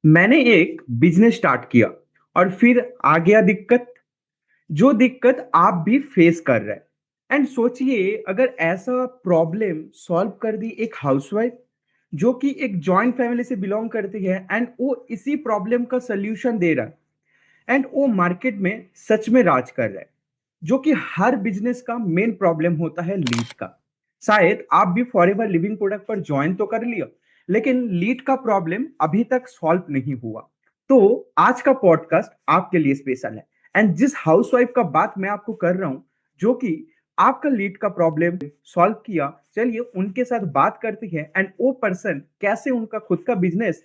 मैंने एक business start किया और फिर आ गया दिक्कत। जो दिक्कत आप भी फेस कर रहे हैं। एंड सोचिए अगर ऐसा प्रॉब्लम सॉल्व कर दी एक हाउसवाइफ जो कि एक जॉइंट फैमिली से बिलोंग करती है एंड वो इसी प्रॉब्लम का सोल्यूशन दे रहा है। एंड वो मार्केट में सच में राज कर रहा है। जो कि हर बिजनेस का मेन प्रॉब्लम होता है लीड का। शायद आप भी फॉरएवर लिविंग प्रोडक्ट पर ज्वाइन तो कर लिया, लेकिन लीड का प्रॉब्लम अभी तक सॉल्व नहीं हुआ। तो आज का पॉडकास्ट आपके लिए स्पेशल है। एंड जिस हाउसवाइफ का बात मैं आपको कर रहा हूं जो कि आपका लीड का प्रॉब्लम सॉल्व किया, चलिए उनके साथ बात करते हैं एंड वो पर्सन कैसे उनका खुद का बिजनेस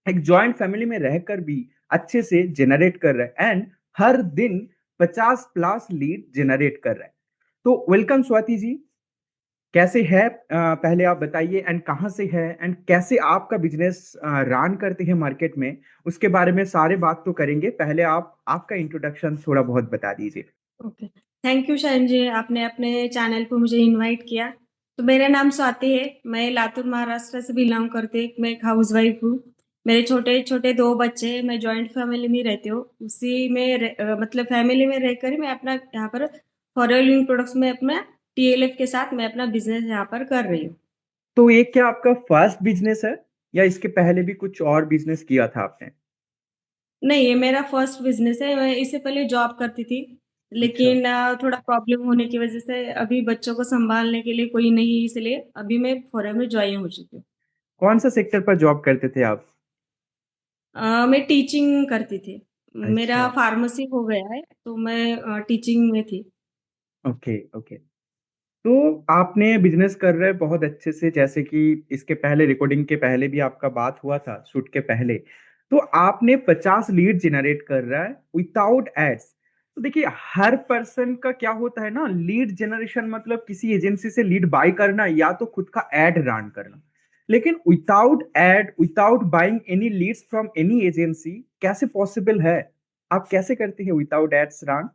एक जॉइंट फैमिली में रहकर भी अच्छे से जनरेट कर रहा है एंड हर दिन 50 प्लस लीड जनरेट कर रहा है। तो वेलकम स्वाति जी। कैसे है पहले आप बताइए एंड कहाँ से है एंड कैसे आपका बिजनेस रन करते हैं मार्केट में। उसके बारे में सारे बात तो करेंगे, पहले आप आपका इंट्रोडक्शन थोड़ा बहुत बता दीजिए। ओके। थैंक यू शायन जी, आपने अपने चैनल पे मुझे इनवाइट किया। तो मेरा नाम स्वाति है। मैं लातूर महाराष्ट्र से बिलोंग करती हूँ। मैं एक हाउसवाइफ हूँ। मेरे छोटे छोटे दो बच्चे हैं। मैं जॉइंट फैमिली में रहती हूँ। उसी में मतलब फैमिली में रहकर ही मैं अपना यहाँ पर फॉरेन लिविंग प्रोडक्ट्स में अपना टीएलएफ के साथ मैं अपना बिजनेस यहाँ पर कर रही हूँ। तो ये क्या आपका फर्स्ट बिजनेस है या इसके पहले भी कुछ और बिजनेस किया था आपने? नहीं, ये मेरा फर्स्ट बिज़नेस है। मैं इससे पहले जॉब करती थी, अच्छा। लेकिन थोड़ा प्रॉब्लम होने की वज़ह से अभी बच्चों को सँभालने के लिए कोई नहीं, इसलिए अभी मैं फॉरेन में जॉइन हो चुकी हूँ। कौन सा सेक्टर पर जॉब करते थे आप? मैं टीचिंग करती थी। मेरा अच्छा। फार्मेसी हो गया है, तो मैं टीचिंग में थी। Okay, okay. तो आपने बिज़नेस कर रहे हैं बहुत अच्छे से, जैसे कि इसके पहले रिकॉर्डिंग के पहले भी आपका बात हुआ था, शूट के पहले। तो आपने 50 लीड जनरेट कर रहा है विदाउट एड्स। तो देखिए हर पर्सन का क्या होता है ना, लीड जनरेशन मतलब किसी एजेंसी से लीड बाय करना या तो खुद का एड रन करना। लेकिन without ad, without buying any leads from any agency कैसे पॉसिबल है? आप कैसे करते हैं विदाउट एड्स रन?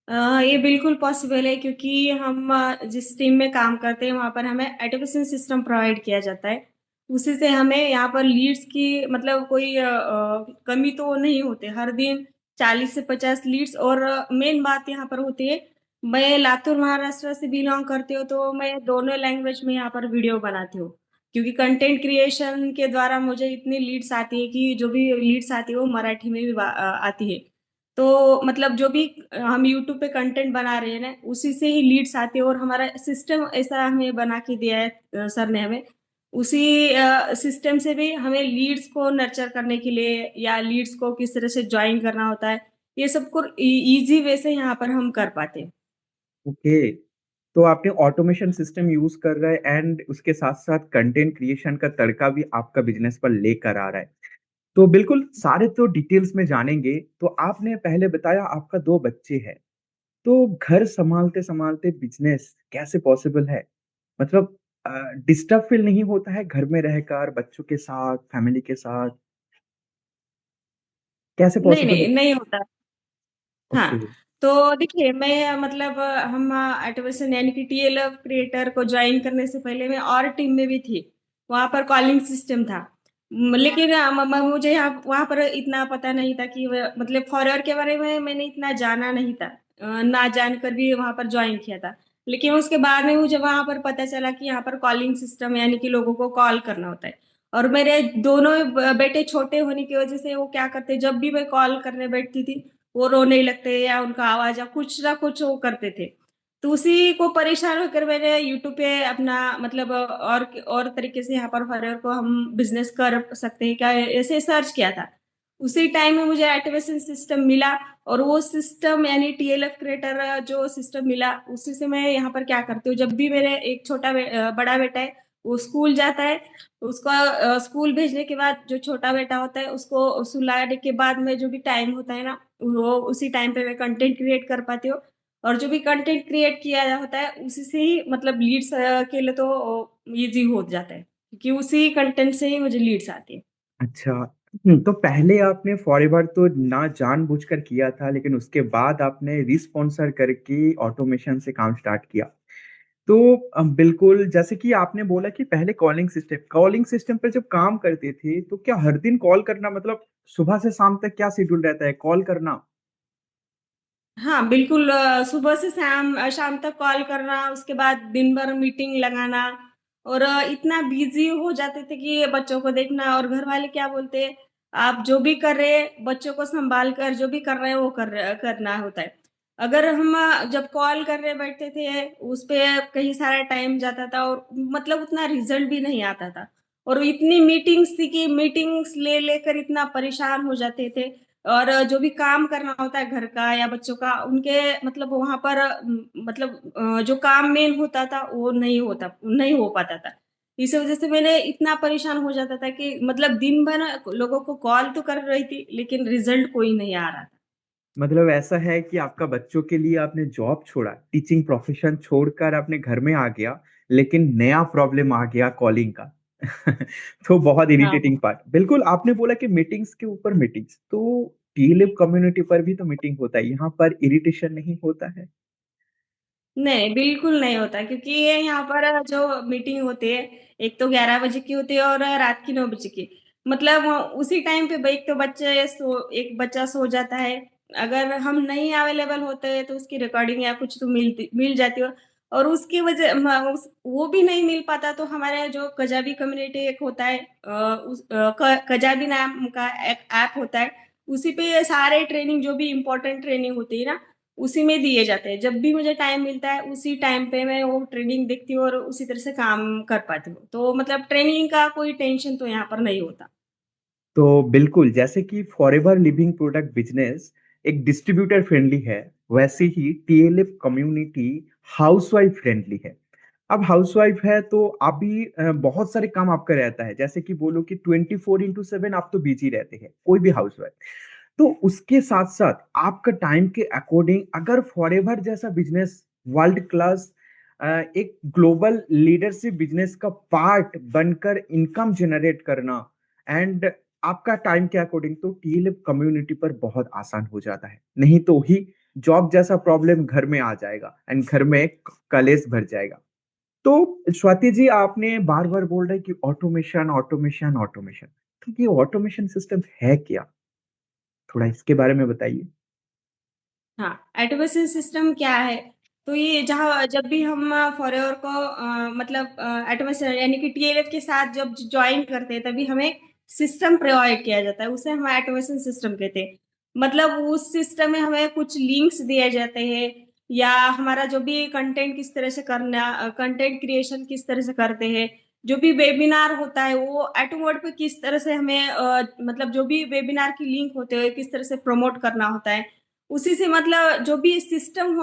ये बिल्कुल पॉसिबल है, क्योंकि हम जिस टीम में काम करते हैं वहाँ पर हमें ऑटोमेशन सिस्टम प्रोवाइड किया जाता है। उसी से हमें यहाँ पर लीड्स की मतलब कोई कमी तो नहीं होती। हर दिन 40 से 50 लीड्स। और मेन बात यहाँ पर होती है, मैं लातूर महाराष्ट्र से बिलॉन्ग करती हूँ, तो मैं दोनों लैंग्वेज में यहाँ पर वीडियो बनाती हूँ। क्योंकि कंटेंट क्रिएशन के द्वारा मुझे इतनी लीड्स आती है कि जो भी लीड्स आती है वो मराठी में भी आती है। तो मतलब जो भी हम यूट्यूब पे कंटेंट बना रहे हैं ना, उसी से ही लीड्स आती है। और हमारा सिस्टम ऐसा हमें बना के दिया है सर ने हमें। उसी सिस्टम से भी हमें लीड्स को नर्चर करने के लिए या लीड्स को किस तरह से जॉइन करना होता है, ये सब को ईज़ी वे से यहाँ पर हम कर पाते हैं। ओके। तो आपने ऑटोमेशन सिस्टम यूज कर रहा है एंड उसके साथ साथ कंटेंट क्रिएशन का तड़का भी आपका बिजनेस पर लेकर आ रहा है। तो बिल्कुल सारे तो डिटेल्स में जानेंगे। तो आपने पहले बताया आपका दो बच्चे हैं। तो घर संभालते संभालते बिजनेस कैसे पॉसिबल है? मतलब डिस्टर्ब फील नहीं होता है घर में रहकर बच्चों के साथ, फैमिली के साथ? कैसे नहीं, पॉसिबल नहीं, है? नहीं होता। ओके। हाँ, तो देखिए मैं मतलब हम ऑटोमेशन यानी कि टीएलएफ क्रिएटर को जॉइन करने से पहले मैं और टीम में भी थी। वहाँ पर कॉलिंग सिस्टम था। लेकिन मुझे यहाँ वहाँ पर इतना पता नहीं था कि मतलब फॉरवर्ड के बारे में मैंने इतना जाना नहीं था। ना जानकर भी वहाँ पर जॉइन किया था। लेकिन उसके बाद में मुझे वहाँ पर पता चला कि यहाँ पर कॉलिंग सिस्टम यानी कि लोगों को कॉल करना होता है। और मेरे दोनों बेटे छोटे होने की वजह से वो क्या करते, जब भी मैं कॉल करने बैठती थी वो रोने लगते या उनका आवाज़ या कुछ ना कुछ वो करते थे। तो उसी को परेशान होकर मैंने यूट्यूब पे अपना मतलब और तरीके से यहाँ पर फॉरएवर को हम बिज़नेस कर सकते हैं क्या, ऐसे सर्च किया था। उसी टाइम में मुझे ऑटोमेशन सिस्टम मिला। और वो सिस्टम यानी टीएलएफ क्रिएटर जो सिस्टम मिला, उसी से मैं यहाँ पर क्या करती हूँ, जब भी मेरे एक बड़ा बेटा है, वो स्कूल जाता है, उसका स्कूल भेजने के बाद जो छोटा बेटा होता है उसको सुलाने के बाद में जो भी टाइम होता है ना, वो उसी टाइम पे मैं कंटेंट क्रिएट कर पाती हूँ। और जो भी कंटेंट क्रिएट किया होता है उसी से ही मतलब लीड्स के लिए तो ईज़ी हो जाता है, क्योंकि उसी कंटेंट से ही मुझे लीड्स आती है। अच्छा। तो पहले आपने फॉरएवर तो ना जानबूझकर किया था, लेकिन उसके बाद आपने रिस्पॉन्सर करके ऑटोमेशन से काम स्टार्ट किया। तो बिल्कुल जैसे कि आपने बोला कि पहले कॉलिंग सिस्टम पे जब काम करते थे तो क्या हर दिन कॉल करना मतलब सुबह से शाम तक क्या शेड्यूल रहता है कॉल करना? हाँ, बिल्कुल सुबह से शाम तक कॉल करना, उसके बाद दिन भर मीटिंग लगाना और इतना बिज़ी हो जाते थे कि बच्चों को देखना और घर वाले क्या बोलते, "आप जो भी कर रहे हैं, बच्चों को सँभाल कर जो भी कर रहे हैं, वो करना होता है।" अगर हम जब कॉल करने बैठते थे, उस पे कहीं सारा टाइम जाता था और मतलब उतना रिज़ल्ट भी नहीं आता था और इतनी मीटिंग्स थी कि मीटिंग्स ले लेकर इतना परेशान हो जाते थे और जो भी काम करना होता है घर का या बच्चों का, उनके मतलब वहाँ पर मतलब जो काम मेन होता था, वो नहीं हो पाता था। इस वज़ह से मैंने इतना परेशान हो जाता था कि मतलब दिन भर लोगों को कॉल तो कर रही थी, लेकिन रिज़ल्ट कोई नहीं आ रहा था। मतलब ऐसा है कि आपका बच्चों के लिए आपने जॉब छोड़ा, टीचिंग प्रोफ़ेशन छोड़कर अपने घर में आ गया, लेकिन नया प्रॉब्लम आ गया कॉलिंग का। तो बहुत हाँ, इरिटेटिंग हाँ। पार्ट। बिल्कुल, आपने बोला कि मीटिंग्स के ऊपर मीटिंग्स, तो टीएलएफ कम्युनिटी पर भी तो मीटिंग होता है, यहाँ पर इरिटेशन नहीं होता है? नहीं, बिल्कुल नहीं होता क्योंकि ये यहाँ पर जो मीटिंग होती है, एक तो 11 बजे की होती है और रात की 9 बजे की। मतलब उसी टाइम पे एक तो एक बच्चा सो जाता है, अगर हम नहीं अवेलेबल होते हैं तो उसकी रिकॉर्डिंग या कुछ तो मिल जाती है और उसकी वजह म उस वो भी नहीं मिल पाता तो हमारे जो कजाबी कम्युनिटी एक होता है कजाबी नाम का एक ऐप होता है, उसी पे ये सारे ट्रेनिंग जो भी इम्पोर्टेंट ट्रेनिंग होती है ना उसी में दिए जाते हैं। जब भी मुझे टाइम मिलता है, उसी टाइम पे मैं वो ट्रेनिंग देखती हूँ और उसी तरह से काम कर पाती हूँ। तो मतलब ट्रेनिंग का कोई टेंशन तो यहाँ पर नहीं होता। तो बिल्कुल, जैसे कि फॉरएवर लिविंग प्रोडक्ट बिज़नेस एक डिस्ट्रीब्यूटर फ्रेंडली है, वैसे ही टीएलएफ कम्युनिटी हाउसवाइफ फ्रेंडली है। अब हाउसवाइफ है तो आप भी बहुत सारे काम आपका रहता है, जैसे कि बोलो कि 24/7 आप तो बिज़ी रहते हैं, कोई भी हाउसवाइफ। तो उसके साथ-साथ आपका टाइम के अकॉर्डिंग अगर फॉरएवर जैसा बिज़नेस वर्ल्ड क्लास एक ग्लोबल लीडरशिप बिज़नेस का पार्ट बनकर इनकम जनरेट करना एंड आपका टाइम के अकॉर्डिंग तो टीएलएफ कम्युनिटी पर बहुत आसान हो जाता है। नहीं तो ही जॉब जैसा प्रॉब्लम घर में आ जाएगा एंड घर में कलेश भर जाएगा। तो स्वाति जी आपने बार-बार बोल रहे हैं कि ऑटोमेशन, ऑटोमेशन, ऑटोमेशन। तो ये ऑटोमेशन सिस्टम है क्या? थोड़ा इसके बारे में बताइए। हाँ, ऑटोमेशन सिस्टम क्या है? तो ये जहाँ जब भी हम फॉरएवर को मतलब ऑटोमेशन यानी कि टीएलएफ के साथ जब जॉइन करते हैं, तभी हमें सिस्टम प्रोवाइड किया जाता है। उसे हम ऑटोमेशन सिस्टम कहते हैं। मतलब उस सिस्टम में हमें कुछ लिंक्स दिए जाते हैं या हमारा जो भी कंटेंट किस तरह से कंटेंट क्रिएशन किस तरह से करते हैं, जो भी वेबिनार होता है, वो ऑटो मोड पे किस तरह से हमें मतलब जो भी वेबिनार की लिंक होते हैं, किस तरह से प्रमोट करना होता है। उसी से मतलब जो भी सिस्टम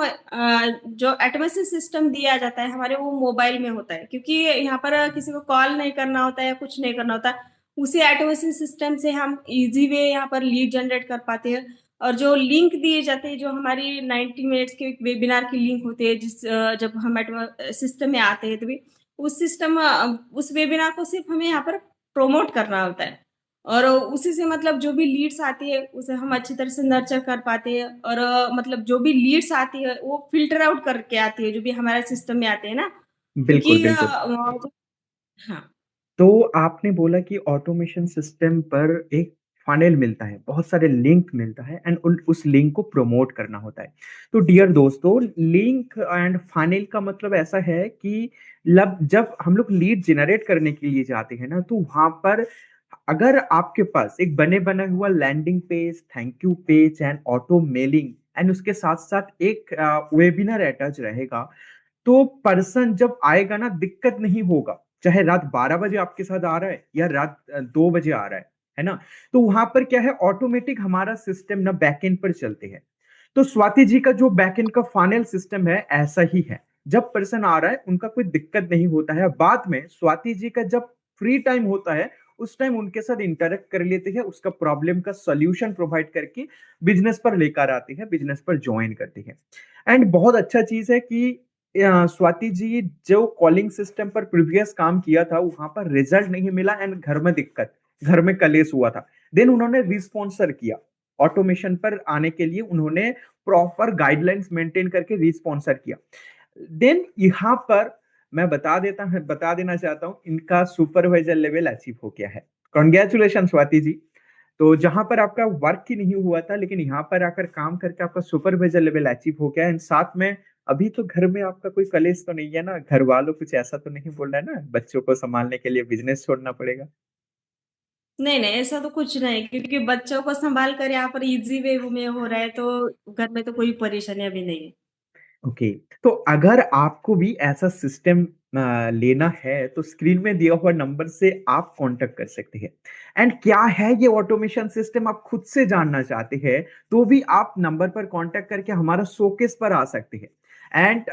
जो ऑटोमेशन सिस्टम दिया जाता है हमारे वो मोबाइल में होता है क्योंकि यहाँ पर किसी को कॉल नहीं करना होता है या कुछ नहीं करना होता। उसी ऑटोमेशन सिस्टम से हम इजी वे यहाँ पर लीड जनरेट कर पाते हैं और जो लिंक दिए जाते हैं जो हमारी 90 मिनट्स के वेबिनार की लिंक होती है जब हम सिस्टम में आते हैं तभी उस वेबिनार को सिर्फ हमें यहाँ पर प्रोमोट करना होता है। और उसी से मतलब जो भी लीड्स आती है, उसे हम अच्छी तरह से नर्चर कर पाते हैं और मतलब जो भी लीड्स आती है, वो फ़िल्टर आउट करके आती है, जो भी हमारे सिस्टम में आते हैं ना। बिल्कुल, क्योंकि बिल्कुल। हाँ, तो आपने बोला कि ऑटोमेशन सिस्टम पर एक फ़नल मिलता है, बहुत सारे लिंक मिलता है एंड उन उस लिंक को प्रमोट करना होता है। तो डियर दोस्तों, लिंक एंड फ़नल का मतलब ऐसा है कि लब जब हम लोग लीड जनरेट करने के लिए जाते हैं ना, तो वहाँ पर अगर आपके पास एक बने-बना हुआ landing page, thank you page and auto mailing and उसके साथ-साथ एक वेबिनार अटैच रहेगा, तो पर्सन जब आएगा ना दिक्कत नहीं होगा, चाहे रात 12 बजे आपके साथ आ रहा है या रात 2 बजे आ रहा है ना? तो वहाँ पर क्या है ऑटोमेटिक हमारा सिस्टम ना बैकएंड पर चलते हैं। तो स्वाति जी का जो बैकएंड का फाइनल सिस्टम है ऐसा ही है। जब पर्सन आ रहा है उनका कोई दिक्कत नहीं होता है। बाद में स्वाति जी का जब फ्री टाइम होता है, उस टाइम उनके साथ इंटरैक्ट कर लेते हैं, उसका प्रॉब्लम का सॉल्यूशन प्रोवाइड करके बिज़नेस पर लेकर आते हैं, बिज़नेस पर जॉइन करते हैं। एंड बहुत अच्छा चीज़ है कि स्वाति जी जो कॉलिंग सिस्टम पर प्रीवियस काम किया था, वहाँ पर रिजल्ट नहीं मिला एंड घर में दिक्कत, घर में कलेश हुआ था। देन उन्होंने रिस्पॉन्सर किया। ऑटोमेशन पर आने के लिए उन्होंने प्रॉपर गाइडलाइंस मेंटेन करके रिस्पॉन्सर किया। देन यहाँ पर मैं बता देना चाहता हूँ इनका सुपरवाइजर लेवल अचीव हो गया है। कॉन्ग्रेचुलेशन स्वाति जी। तो जहां पर आपका वर्क ही नहीं हुआ था, लेकिन यहाँ पर आकर काम करके आपका सुपरवाइजर लेवल अचीव हो गया है। एंड साथ में अभी तो घर में आपका कोई कलेश तो नहीं है ना, घर वालों कुछ ऐसा तो नहीं बोल रहा है ना, बच्चों को संभालने के लिए बिजनेस छोड़ना पड़ेगा? नहीं नहीं, ऐसा तो कुछ नहीं, क्योंकि बच्चों को संभाल कर यहाँ पर इजी वे में हो रहा है, तो घर में तो कोई परेशानी अभी नहीं है। ओके। तो अगर आपको भी ऐसा सिस्टम लेना है तो स्क्रीन में दिया हुआ नंबर से आप कांटेक्ट कर सकते हैं। एंड क्या है ये ऑटोमेशन सिस्टम आप खुद से जानना चाहते हैं तो भी आप नंबर पर कांटेक्ट करके हमारा शोकेस पर आ सकते हैं। एंड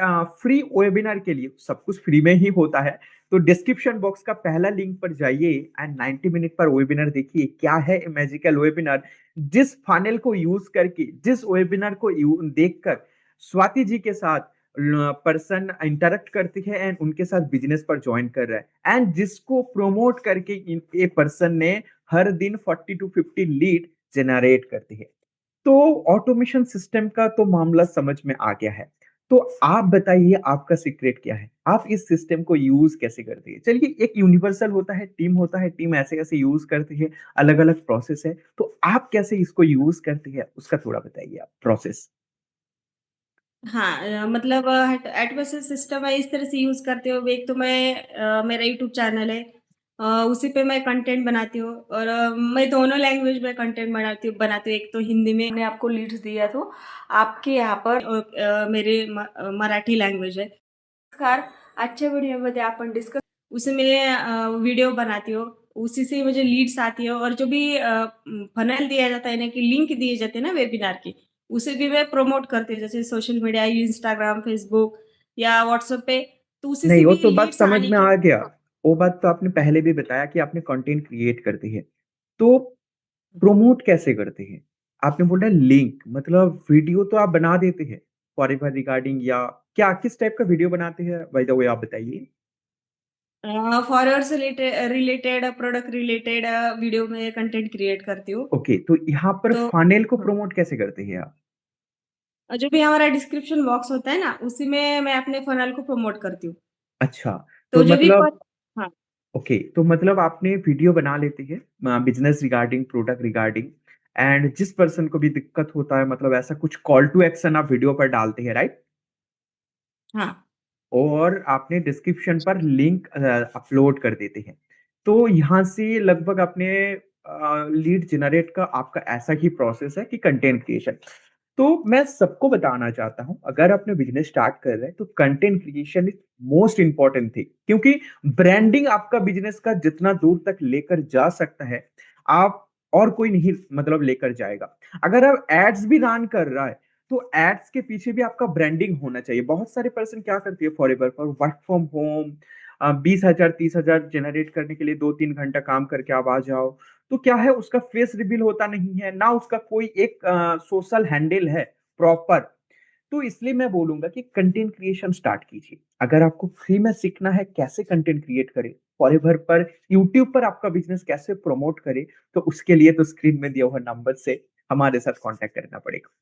फ्री वेबिनार के लिए सब कुछ फ्री में ही होता है। तो डिस्क्रिप्शन बॉक्स का पहला लिंक पर जाइए एंड 90 मिनट पर वेबिनार देखिए क्या है मैजिकल वेबिनार। जिस फाइनल को यूज करके, जिस वेबिनार को देखकर स्वाति जी के साथ पर्सन इंटरेक्ट करती है एंड उनके साथ बिजनेस पर ज्वाइन कर रहा है, एंड जिसको प्रोमोट करके ये पर्सन ने हर दिन 40 to 50 लीड जनरेट करती है। तो ऑटोमेशन सिस्टम का तो मामला समझ में आ गया है। तो आप बताइए आपका सीक्रेट क्या है, आप इस सिस्टम को यूज कैसे करते हैं? चलिए, एक यूनिवर्सल होता है टीम ऐसे कैसे यूज करती है, अलग अलग प्रोसेस है, तो आप कैसे इसको यूज करते हैं उसका थोड़ा बताइए आप प्रोसेस। हाँ, मतलब एडवर्स सिस्टम है इस तरह से यूज करते हो। एक तो मेरा यूट्यूब चैनल है, उसी पे मैं कंटेंट बनाती हूँ, और मैं दोनों लैंग्वेज में कंटेंट बनाती हूँ। एक तो हिंदी में मैंने आपको लीड्स दिया, तो आपके यहाँ पर मेरे मराठी लँग्वेज आहे. नमस्कार, आजच्या व्हिडिओमध्ये आपण डिस्कस उसमें वीडियो बनाती हूँ, उसी से मुझे लीड्स आती है, और जो भी फनल दिया जाता है ना, कि लिंक दिए जाते हैं ना वेबिनार की, उसे भी मैं प्रमोट करती हूँ, जैसे सोशल मीडिया, इंस्टाग्राम, फेसबुक या व्हाट्सएप पे, तो उसी से नहीं, वो भी तो बात लीड्स समझ आने में की। आ गया। वो बात तो आपने पहले भी बताया कि आपने कंटेंट क्रिएट करती है। तो प्रमोट कैसे करते हैं? आपने बोला लिंक, मतलब वीडियो तो आप बना देते हैं फॉरएवर रिगार्डिंग, या क्या किस टाइप का वीडियो बनाते हैं बाय द वे आप बताइए? फॉरवर्ड से रिलेटेड, प्रोडक्ट रिलेटेड वीडियो में कंटेंट क्रिएट करती हूँ। ओके, तो यहाँ पर तो फनेल को हाँ, प्रमोट कैसे करते हैं आप? जो भी हमारा डिस्क्रिप्शन बॉक्स होता है ना, उसी में मैं अपने फनल को प्रमोट करती हूँ। अच्छा, तो तो जो भी मतलब हाँ। ओके, तो मतलब आपने वीडियो बना लेती है business regarding, product regarding, and जिस पर्सन को भी दिक्कत होता है मतलब ऐसा कुछ कॉल टू एक्शन आप वीडियो पर डालते हैं, राइट? हाँ। और आपने डिस्क्रिप्शन पर लिंक अपलोड कर देते हैं। तो यहाँ से लगभग आपने लीड जनरेट का आपका ऐसा ही प्रोसेस है कि कंटेंट क्रिएशन। तो मैं सबको बताना चाहता हूँ, अगर आपने बिजनेस स्टार्ट कर रहे हैं तो content creation is most important thing, क्योंकि ब्रांडिंग आपका बिजनेस का जितना दूर तक लेकर जा सकता है, आप और कोई नहीं मतलब लेकर जाएगा। अगर आप एड्स भी रन कर रहा है तो एड्स के पीछे भी आपका ब्रांडिंग होना चाहिए। बहुत सारे पर्सन क्या करती है फॉरएवर पर वर्क फ्रॉम होम, 20,000 30,000 जनरेट करने के लिए 2-3 घंटा काम करके आप आ जाओ। तो क्या है, उसका फेस रिवील होता नहीं है ना, उसका कोई एक सोशल हैंडल है प्रॉपर। तो इसलिए मैं बोलूंगा कि कंटेंट क्रिएशन स्टार्ट कीजिए। अगर आपको फ्री में सीखना है कैसे कंटेंट क्रिएट करें फॉरएवर पर, यूट्यूब पर आपका बिजनेस कैसे प्रमोट करे, तो उसके लिए तो स्क्रीन में दिया हुआ नंबर से हमारे साथ कांटेक्ट करना पड़ेगा।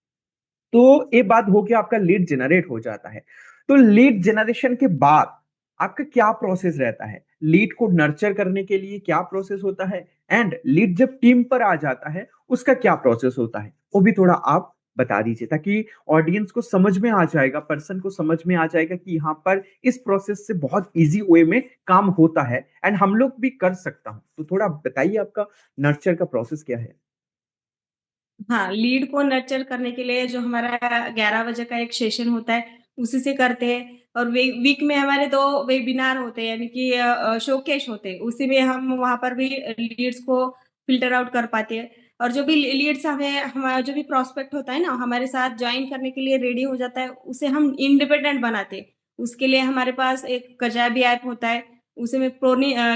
तो ये बात हो गया, आपका लीड जनरेट हो जाता है। तो लीड जनरेशन के बाद आपका क्या प्रोसेस रहता है? लीड को नर्चर करने के लिए क्या प्रोसेस होता है? एंड लीड जब टीम पर आ जाता है उसका क्या प्रोसेस होता है? वो भी थोड़ा आप बता दीजिए ताकि ऑडियंस को समझ में आ जाएगा, पर्सन को समझ में आ जाएगा कि यहाँ पर इस प्रोसेस से बहुत इजी वे में काम होता है एंड हम लोग भी कर सकता हूं। तो थोड़ा बताइए आपका नर्चर का प्रोसेस क्या है? हाँ, लीड को नर्चर करने के लिए जो हमारा 11 बजे का एक सेशन होता है, उसी से करते हैं। और वीक में हमारे 2 वेबिनार होते हैं, यानी कि शोकेस होते हैं। उसी में हम वहाँ पर भी लीड्स को फ़िल्टर आउट कर पाते हैं। और जो भी लीड्स हमें हमारा जो भी प्रॉस्पेक्ट होता है ना, हमारे साथ जॉइन करने के लिए रेडी हो जाता है, उसे हम इंडिपेंडेंट बनाते हैं। उसके लिए हमारे पास एक काजाबी ऐप होता है, उसी में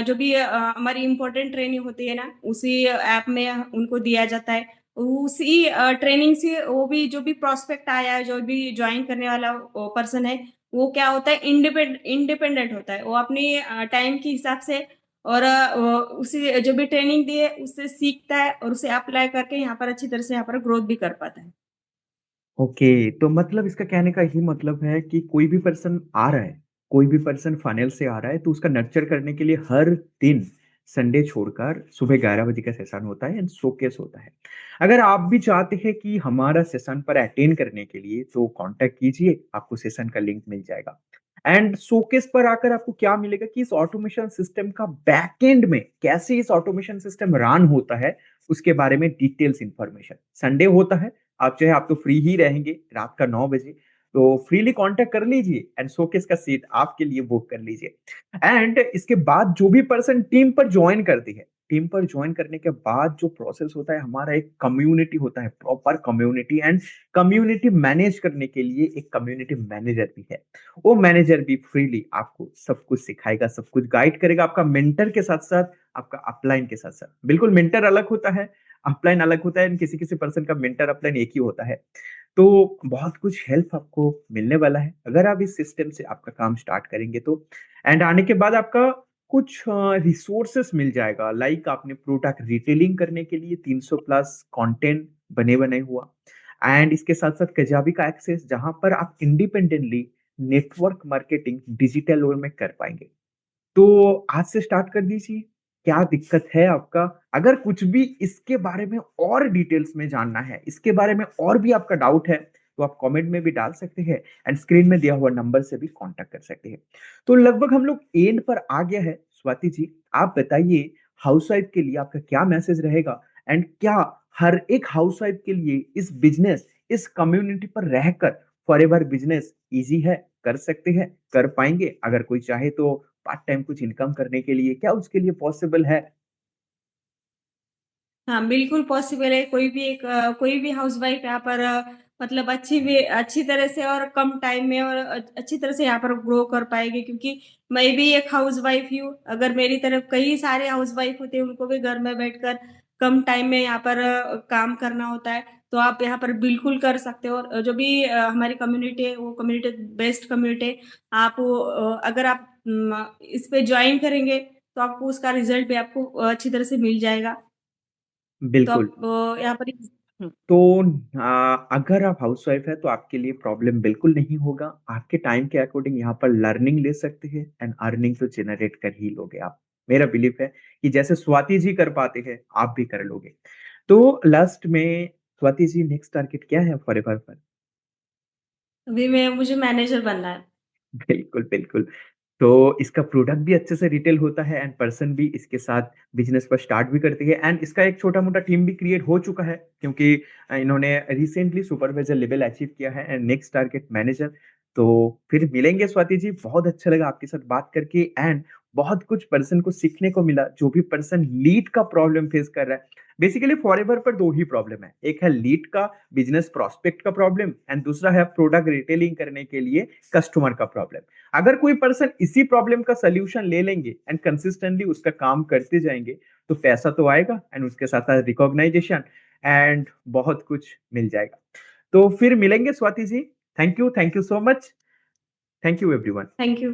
जो भी हमारी इम्पोर्टेंट ट्रेनिंग होती है ना, उसी ऐप में उनको दिया जाता है। उसी ट्रेनिंग से वो भी जो भी प्रॉस्पेक्ट आया है, जो भी जॉइन करने वाला वो पर्सन है, वो क्या होता है, इंडिपेंडेंट होता है। वो अपनी टाइम के हिसाब से और उसी जो भी ट्रेनिंग दी है उससे सीखता है, और उसे अप्लाई करके यहाँ पर अच्छी तरह से यहाँ पर ग्रोथ भी कर पाता है। ओके, तो मतलब इसका कहने का यही मतलब है कि कोई भी पर्सन आ रहा है, कोई भी पर्सन फनेल से आ रहा है, तो उसका नर्चर करने के लिए हर दिन संडे छोड़कर सुबह 11 बजे का सेशन होता है एंड शोकेस होता है। अगर आप भी चाहते हैं कि हमारा सेशन पर अटेंड करने के लिए, तो कॉन्टैक्ट कीजिए, आपको सेशन का लिंक मिल जाएगा। एंड शोकेस पर आकर आपको क्या मिलेगा कि इस ऑटोमेशन सिस्टम का बैकएंड में कैसे इस ऑटोमेशन सिस्टम रन होता है, उसके बारे में डिटेल्स इन्फॉर्मेशन। संडे होता है, आप तो फ्री ही रहेंगे रात का 9 बजे, तो फ्रीली कॉन्टैक्ट कर लीजिए एंड शोकेस का सीट आपके लिए बुक कर लीजिए। एंड इसके बाद जो भी पर्सन टीम पर जॉइन करती है, टीम पर जॉइन करने के बाद जो प्रोसेस होता है, हमारा एक कम्युनिटी होता है, proper community, and community manage करने के लिए एक कम्युनिटी मैनेजर भी है। वो मैनेजर भी फ्रीली आपको सब कुछ सिखाएगा, सब कुछ गाइड करेगा, आपका मेंटर के साथ-साथ, आपका अपलाइन के साथ-साथ। बिल्कुल मेंटर अलग होता है, अपलाइन अलग होता है एंड किसी-किसी पर्सन का मेंटर अपलाइन एक ही होता है। तो बहुत कुछ हेल्प आपको मिलने वाला है, अगर आप इस सिस्टम से आपका काम स्टार्ट करेंगे तो। एंड आने के बाद आपका कुछ रिसोर्सेस मिल जाएगा, लाइक आपने प्रोडक्ट रिटेलिंग करने के लिए 300 प्लस कंटेंट बने-बनाए हुआ, एंड इसके साथ-साथ कजाबी का एक्सेस, जहाँ पर आप इंडिपेंडेंटली नेटवर्क मार्केटिंग डिजिटल वे में कर पाएँगे। तो आज से स्टार्ट कर दीजिए। क्या दिक्कत है आपका? अगर कुछ भी इसके बारे में और डिटेल्स में जानना है, इसके बारे में और भी आपका डाउट है, तो आप कमेंट में भी डाल सकते हैं एंड स्क्रीन में दिया हुआ नंबर से भी कॉन्टैक्ट कर सकते हैं। तो लगभग हम लोग एंड पर आ गया है। स्वाति जी, आप बताइए, हाउसवाइफ के लिए आपका क्या मैसेज रहेगा? एंड क्या हर एक हाउसवाइफ के लिए इस बिज़नेस, इस कम्युनिटी पर रहकर फॉरएवर बिज़नेस ईज़ी है? कर सकते हैं? कर पाएँगे? अगर कोई चाहे तो पार्ट टाइम कुछ इनकम करने के लिए, क्या उसके लिए पॉसिबल है? हाँ, बिल्कुल पॉसिबल है। कोई भी हाउसवाइफ़ यहाँ पर मतलब अच्छी तरह से और कम टाइम में और अच्छी तरह से यहाँ पर ग्रो कर पाएगी, क्योंकि मैं भी एक हाउसवाइफ़ ही हूँ। अगर मेरी तरफ कई सारे हाउसवाइफ़ होते हैं, उनको भी घर में बैठकर कम टाइम में यहाँ पर काम करना होता है, तो आप यहाँ पर बिल्कुल कर सकते हो। और जो भी हमारी कम्युनिटी है, वो कम्युनिटी बेस्ट कम्युनिटी है। अगर आप इस पे जॉइन करेंगे, तो आपको उसका रिज़ल्ट भी आपको अच्छी तरह से मिल जाएगा। तो बिल्कुल। आप यहाँ पर हुँ। तो अगर आप हाउसवाइफ हैं तो आपके लिए प्रॉब्लम बिल्कुल नहीं होगा। आपके टाइम के अकॉर्डिंग यहाँ पर लर्निंग ले सकते हैं एंड अर्निंग तो जनरेट कर ही लोगे आप। मेरा बिलीफ है कि जैसे स्वाति जी कर पाते हैं, आप भी कर लोगे। तो लास्ट में स्वाति जी, नेक्स्ट टारगेट क्या है फॉरएवर पर? अभी मैं मुझे मैनेजर बनना है। बिल्कुल, बिल्कुल। तो इसका प्रोडक्ट भी अच्छे से रिटेल होता है एंड पर्सन भी इसके साथ बिज़नेस पर स्टार्ट भी करती है एंड इसका एक छोटा-मोटा टीम भी क्रिएट हो चुका है, क्योंकि इन्होंने रिसेंटली सुपरवाइज़र लेवल अचीव किया है एंड नेक्स्ट टारगेट मैनेजर। तो फिर मिलेंगे स्वाति जी, बहुत अच्छा लगा आपके साथ बात करके एंड बहुत कुछ पर्सन को सीखने को मिला, जो भी पर्सन लीड का प्रॉब्लम फेस कर रहा है। बेसिकली फॉरएवर पर 2 ही प्रॉब्लम है, एक है लीड का, बिज़नेस प्रॉस्पेक्ट का प्रॉब्लम, एंड दूसरा है प्रोडक्ट रिटेलिंग करने के लिए कस्टमर का प्रॉब्लम। अगर कोई पर्सन इसी प्रॉब्लम का सॉल्यूशन ले लेंगे एंड कंसिस्टेंटली उसका काम करते जाएँगे, तो पैसा तो आएगा एंड उसके साथ-साथ रिकॉग्नाइजेशन एंड बहुत कुछ मिल जाएगा। तो फिर मिलेंगे Swati ji. Thank you so much. Thank you everyone. Thank you.